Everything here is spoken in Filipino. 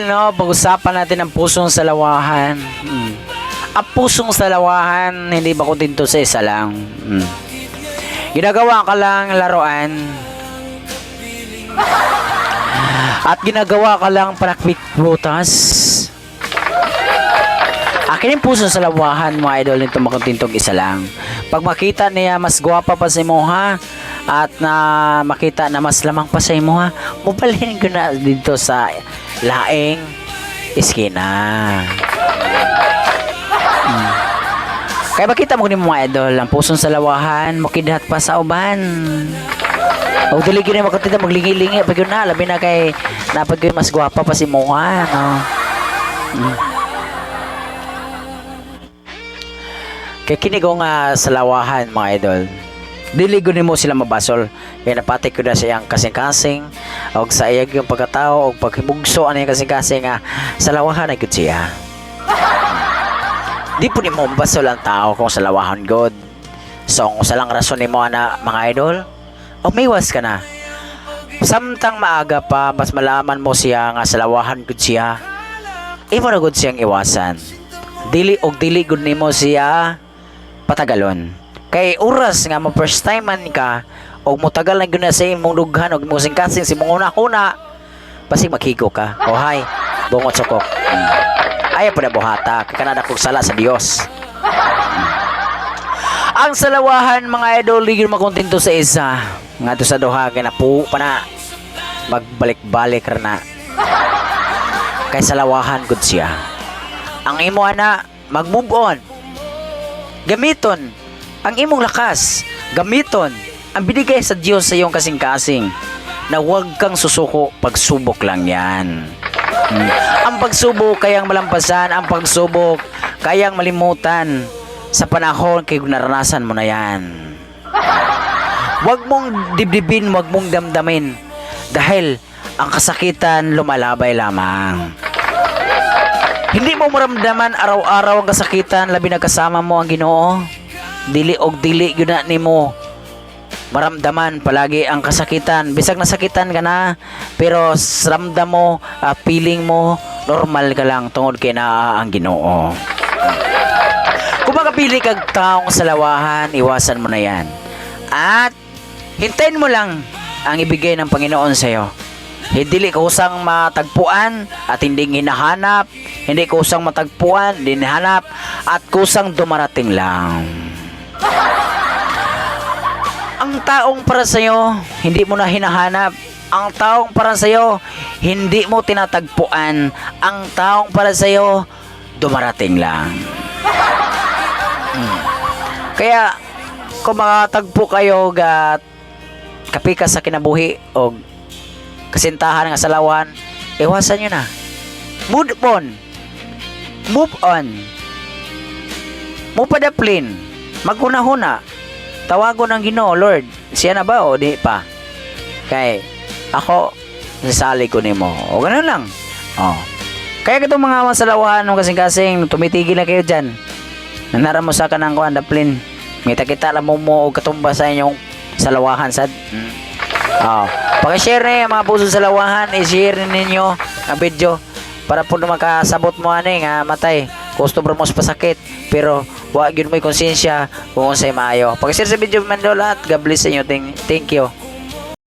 idol, no, pag-usapan natin ang pusong salawahan. Ang pusong salawahan, hindi ba kontento sa isa lang? Ginagawa ka lang laruan. At ginagawa ka lang panakbik butas. Akin yung pusong salawahan, mga idol, nito makontentong isa lang. Pag makita niya mas gwapa pa sa imo ha, at na makita na mas lamang pa sa imo ha, mupalhin ko na dito sa laing iskina. Kaya makita mo ni mga idol, ang pusong salawahan, makidahat pa sa uban. O dili gyud makontento maglingi-lingi pag yun na, labi na kay napag yun mas gwapa pa si Moha, no. Kaya kinigo nga salawahan, mga idol, dili gud nimo sila mabasol. Kaya napatay ko na siyang kasing-kasing og sa iyang yung pagkatao og paghibugso ano yung kasing-kasing nga salawahan ay gud siya. Di po nimo mabasol ang tao kung salawahan god. So kung sa lang rason nimo ana, mga idol, o maywas ka na. Samtang maaga pa, mas malaman mo siya nga salawahan gud siya, imo na gud siyang iwasan. Dili gud nimo siya patagalon. Kay oras nga mo first time man ka og motagal na gyud na sa imong dughan og mo singkasing si mong una pasig maghigo ka. O hay, bungot sukok. Ayaw pa na buhata, kay kanada kog sala sa Dios. Ang salawahan, mga idol, di gyud makontento sa isa. Nga to sa duha kay napuo pa na magbalik-balik ra na. Kay salawahan gud siya. Ang imo ana mag-move on. Gamiton ang imong lakas, gamiton ang binigay sa Diyos sa iyong kasing-kasing, na huwag kang susuko, pagsubok lang yan. Ang pagsubok kayang malampasan, ang pagsubok kayang malimutan sa panahon kay naranasan mo na yan. Huwag mong dibdibin, huwag mong damdamin, dahil ang kasakitan lumalabay lamang. Hindi mo maramdaman araw-araw ang kasakitan, labi na kasama mo ang Ginoo. Dili gyud na nimo maramdaman palagi ang kasakitan. Bisag nasakitan ka na, pero ramdam mo, feeling mo normal ka lang tungod kay naa ang Ginoo. Kung makapili kag taong salawahan, iwasan mo na yan. At hintayin mo lang ang ibigay ng Panginoon sa iyo. Hindi kusang matagpuan at hindi hinahanap, hindi kusang matagpuan, hindi hinahanap, at kusang dumarating lang. Ang taong para sa iyo, hindi mo na hinahanap. Ang taong para sa iyo, hindi mo tinatagpuan. Ang taong para sa iyo, dumarating lang. Kaya kung makatagpo kayo gat kapika sa kinabuhi o kasintahan ng salawan, iwasan nyo na. Move on. Move on. Mupadaplin. Maghuna-huna. Tawagon ng Ginoo, Lord. Siya na ba o di pa? Kay ako, sasali ko nimo. O ganun lang. O. Kaya itong mga masalawahan ng kasing-kasing, tumitigil na kayo dyan. Nanara mo sa kanang kuhan, daplin. Kita-kita lang mo o katumba sa inyong salawahan, sad. Pag-share na yung mga puso salawahan, i-share ninyo ang video para po makasabot mo nga matay. Customer mo sa pasakit, pero wag yun mo'y konsensya kung sa'y maayo. Pag-share sa video man doon lahat, God bless sa inyo. Thank you.